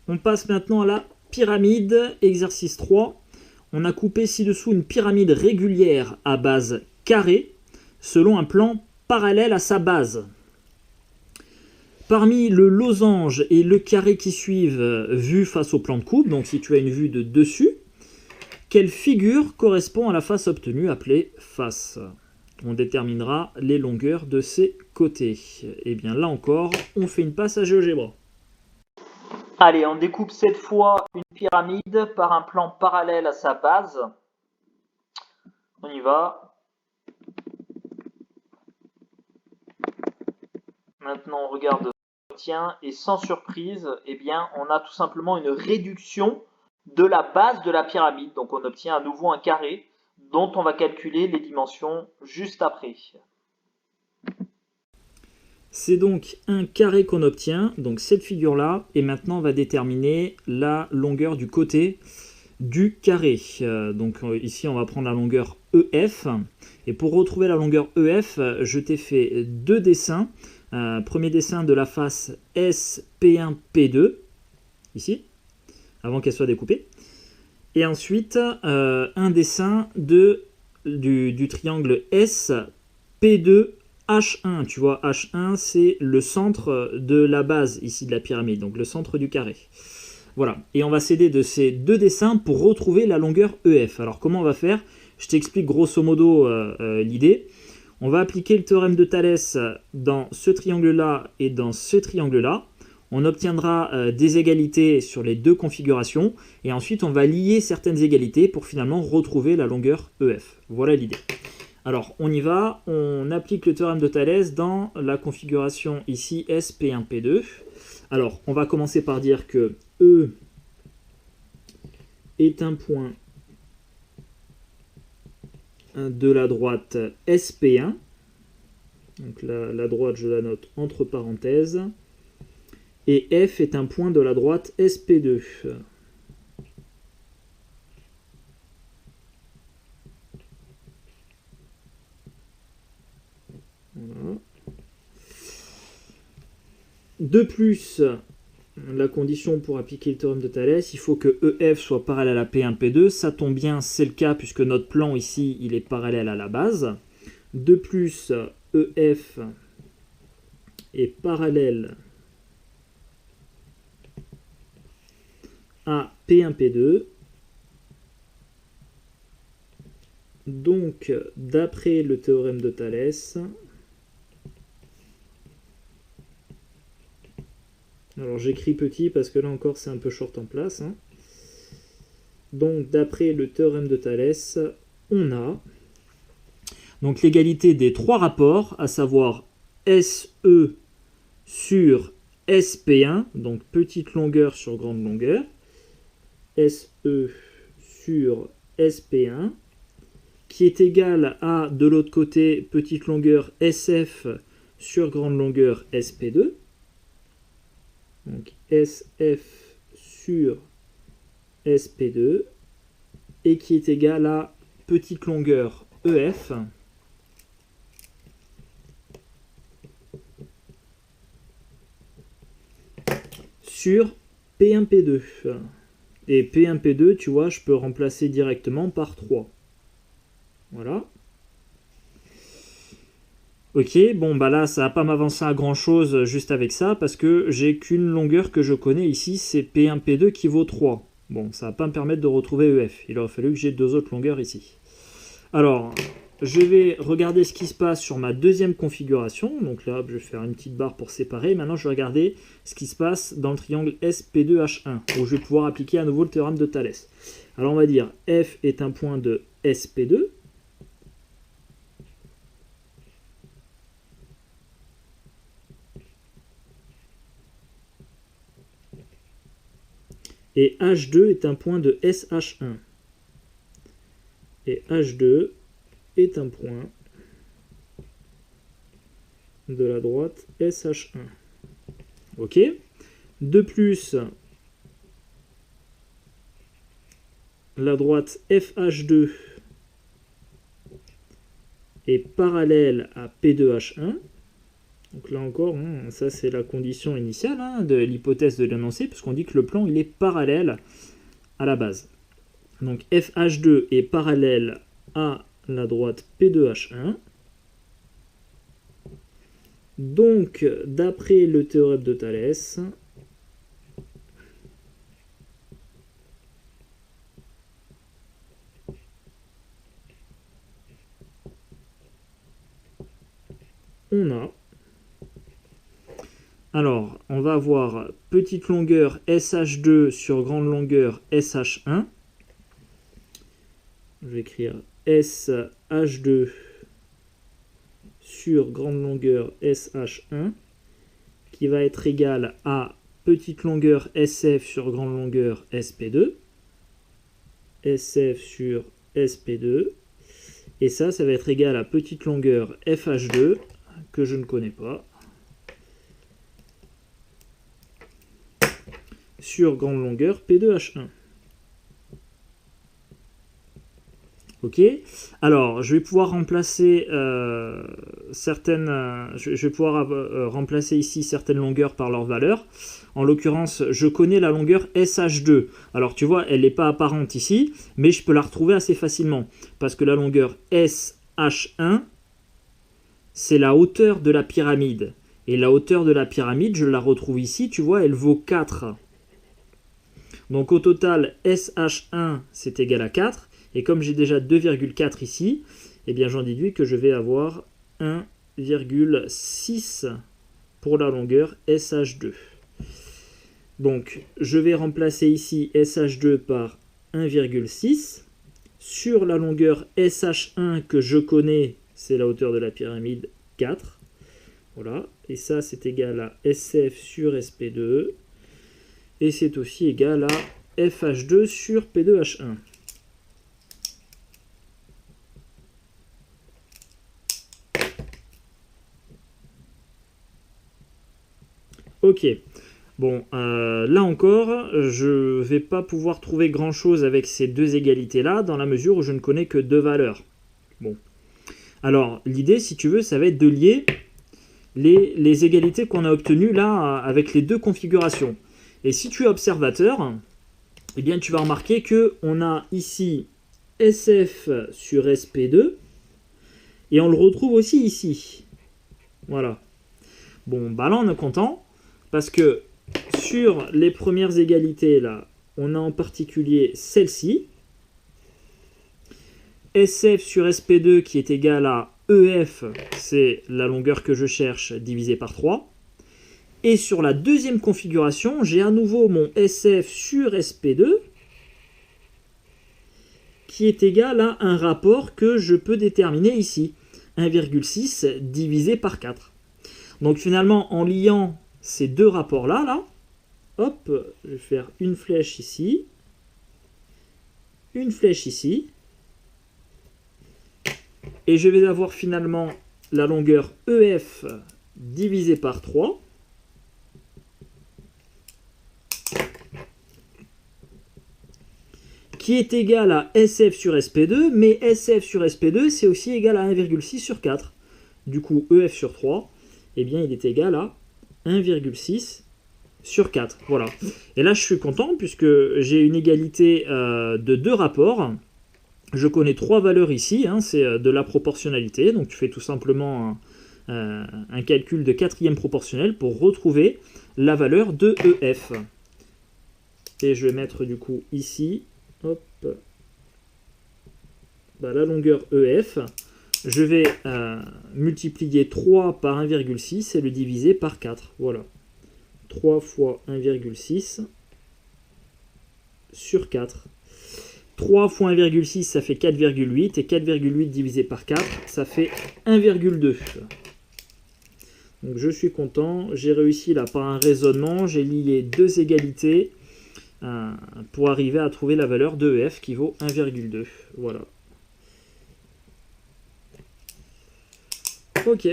On passe maintenant à la pyramide, exercice 3. On a coupé ci-dessous une pyramide régulière à base carrée selon un plan parallèle à sa base. Parmi le losange et le carré qui suivent, vue face au plan de coupe, donc si tu as une vue de dessus, quelle figure correspond à la face obtenue appelée face? On déterminera les longueurs de ces côtés. Et bien là encore, on fait une passe à GeoGebra. Allez, on découpe cette fois une pyramide par un plan parallèle à sa base. On y va. Maintenant, on regarde l'obtient et sans surprise, eh bien, on a tout simplement une réduction de la base de la pyramide. Donc, on obtient à nouveau un carré dont on va calculer les dimensions juste après. C'est donc un carré qu'on obtient, donc cette figure-là, et maintenant on va déterminer la longueur du côté du carré. Donc ici on va prendre la longueur EF, et pour retrouver la longueur EF, je t'ai fait deux dessins. Premier dessin de la face SP1P2, ici, avant qu'elle soit découpée, et ensuite un dessin du triangle SP2 H1, tu vois, H1 c'est le centre de la base ici de la pyramide, donc le centre du carré. Voilà, et on va s'aider de ces deux dessins pour retrouver la longueur EF. Alors comment on va faire? Je t'explique grosso modo l'idée. On va appliquer le théorème de Thalès dans ce triangle-là et dans ce triangle-là. On obtiendra des égalités sur les deux configurations, et ensuite on va lier certaines égalités pour finalement retrouver la longueur EF. Voilà l'idée. Alors, on y va, on applique le théorème de Thalès dans la configuration ici SP1P2. Alors, on va commencer par dire que E est un point de la droite SP1. Donc la droite, je la note entre parenthèses. Et F est un point de la droite SP2. Voilà. De plus, la condition pour appliquer le théorème de Thalès, il faut que EF soit parallèle à P1, P2. Ça tombe bien, c'est le cas puisque notre plan ici, il est parallèle à la base. De plus, EF est parallèle à P1, P2. Donc, d'après le théorème de Thalès, alors j'écris petit parce que là encore c'est un peu short en place. Donc d'après le théorème de Thalès, on a donc l'égalité des trois rapports, à savoir SE sur SP1, donc petite longueur sur grande longueur, SE sur SP1, qui est égal à, de l'autre côté, petite longueur SF sur grande longueur SP2. Donc SF sur SP2, et qui est égal à petite longueur EF sur P1, P2. Et P1, P2, tu vois, je peux remplacer directement par 3. Voilà. Ok, bon bah là ça va pas m'avancer à grand chose juste avec ça parce que j'ai qu'une longueur que je connais ici, c'est P1, P2 qui vaut 3. Bon, ça va pas me permettre de retrouver EF, il aurait fallu que j'ai deux autres longueurs ici. Alors, je vais regarder ce qui se passe sur ma deuxième configuration, donc là je vais faire une petite barre pour séparer. Maintenant je vais regarder ce qui se passe dans le triangle SP2H1, où je vais pouvoir appliquer à nouveau le théorème de Thalès. Alors on va dire F est un point de SP2, et H2 est un point de SH1. Et H2 est un point de la droite SH1. Ok. De plus, la droite FH2 est parallèle à P2H1. Donc là encore, ça c'est la condition initiale de l'hypothèse de l'énoncé, puisqu'on dit que le plan il est parallèle à la base. Donc FH2 est parallèle à la droite P2H1. Donc, d'après le théorème de Thalès, on a... Alors, on va avoir petite longueur SH2 sur grande longueur SH1. Je vais écrire SH2 sur grande longueur SH1 qui va être égal à petite longueur SF sur grande longueur SP2. SF sur SP2. Et ça va être égal à petite longueur FH2 que je ne connais pas. Sur grande longueur P2H1. Ok. Alors, je vais pouvoir remplacer remplacer ici certaines longueurs par leur valeur. En l'occurrence, je connais la longueur SH2. Alors, tu vois, elle n'est pas apparente ici, mais je peux la retrouver assez facilement. Parce que la longueur SH1, c'est la hauteur de la pyramide. Et la hauteur de la pyramide, je la retrouve ici, tu vois, elle vaut 4. Donc au total, SH1, c'est égal à 4. Et comme j'ai déjà 2,4 ici, eh bien j'en déduis que je vais avoir 1,6 pour la longueur SH2. Donc je vais remplacer ici SH2 par 1,6. Sur la longueur SH1 que je connais, c'est la hauteur de la pyramide 4. Voilà. Et ça, c'est égal à SF sur SP2. Et c'est aussi égal à FH2 sur P2H1. Ok. Bon, là encore, je ne vais pas pouvoir trouver grand-chose avec ces deux égalités-là, dans la mesure où je ne connais que deux valeurs. Bon. Alors, l'idée, si tu veux, ça va être de lier les égalités qu'on a obtenues là avec les deux configurations. Et si tu es observateur, eh bien tu vas remarquer qu'on a ici SF sur SP2, et on le retrouve aussi ici. Voilà. Bon, bah là on est content, parce que sur les premières égalités, là, on a en particulier celle-ci, SF sur SP2 qui est égal à EF, c'est la longueur que je cherche, divisée par 3. Et sur la deuxième configuration, j'ai à nouveau mon SF sur SP2 qui est égal à un rapport que je peux déterminer ici, 1,6 divisé par 4. Donc finalement, en liant ces deux rapports-là, hop, je vais faire une flèche ici, une flèche ici, et je vais avoir finalement la longueur EF divisée par 3, qui est égal à SF sur SP2, mais SF sur SP2, c'est aussi égal à 1,6 sur 4. Du coup, EF sur 3, eh bien, il est égal à 1,6 sur 4. Voilà. Et là, je suis content, puisque j'ai une égalité de deux rapports. Je connais trois valeurs ici, c'est de la proportionnalité. Donc, tu fais tout simplement un calcul de quatrième proportionnel pour retrouver la valeur de EF. Et je vais mettre du coup ici... Hop. Bah, la longueur EF, je vais multiplier 3 par 1,6 et le diviser par 4. Voilà. 3 fois 1,6 sur 4. 3 fois 1,6, ça fait 4,8. Et 4,8 divisé par 4, ça fait 1,2. Donc je suis content. J'ai réussi là par un raisonnement. J'ai lié deux égalités pour arriver à trouver la valeur de EF qui vaut 1,2. Voilà. Ok.